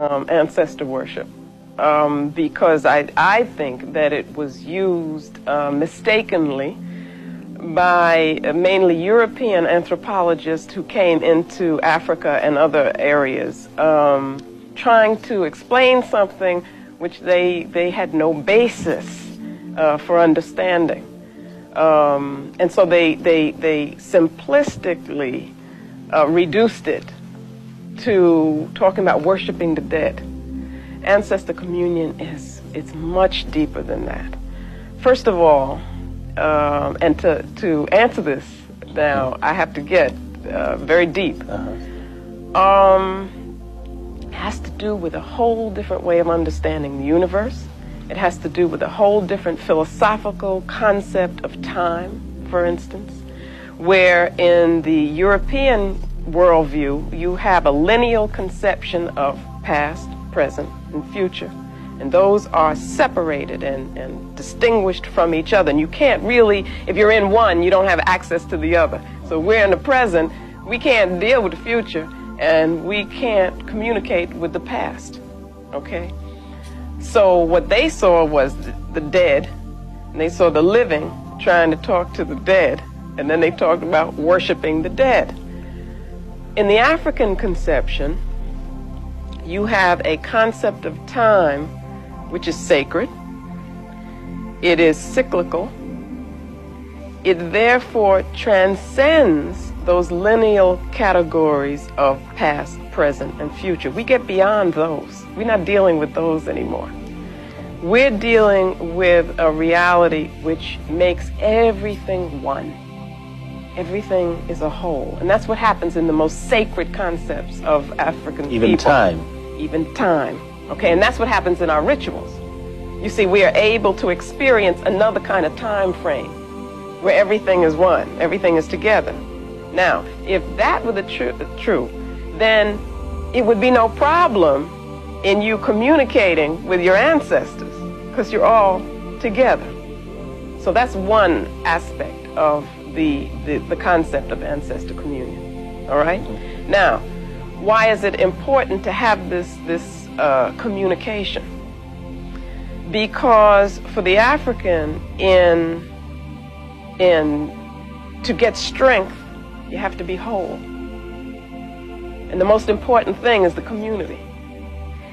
ancestor worship, because I think that it was used mistakenly by mainly European anthropologists who came into Africa and other areas, trying to explain something which they had no basis for understanding. And so they simplistically reduced it to talking about worshiping the dead. Ancestor communion it's much deeper than that. First of all, and to answer this now, I have to get very deep. It has to do with a whole different way of understanding the universe. It has to do with a whole different philosophical concept of time, for instance, where in the European worldview, you have a lineal conception of past, present, and future. And those are separated and distinguished from each other. And you can't really, if you're in one, you don't have access to the other. So we're in the present, we can't deal with the future, and we can't communicate with the past, okay? So what they saw was the dead, and they saw the living trying to talk to the dead, and then they talked about worshiping the dead. In the African conception, you have a concept of time which is sacred. It is cyclical. It therefore transcends those lineal categories of past, present, and future. We get beyond those. We're not dealing with those anymore. We're dealing with a reality which makes everything one. Everything is a whole. And that's what happens in the most sacred concepts of African people. Even time. Even time. Okay, and that's what happens in our rituals. You see, we are able to experience another kind of time frame where everything is one, everything is together. Now, if that were the true, then it would be no problem in you communicating with your ancestors, because you're all together. So that's one aspect of the concept of ancestor communion. All right? Now, why is it important to have this communication? Because for the African, to get strength, you have to be whole. And the most important thing is the community.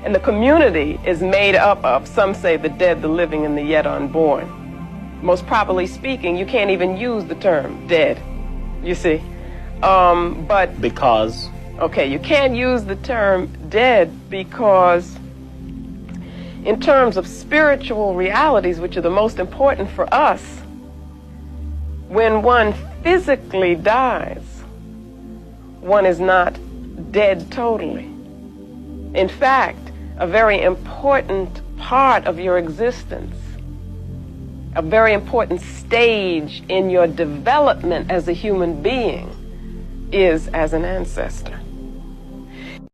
And the community is made up of, some say, the dead, the living, and the yet unborn. Most properly speaking, you can't even use the term dead, you see. But because? Okay, you can't use the term dead because in terms of spiritual realities, which are the most important for us, when one physically dies, one is not dead totally. In fact, a very important part of your existence, a very important stage in your development as a human being, is as an ancestor.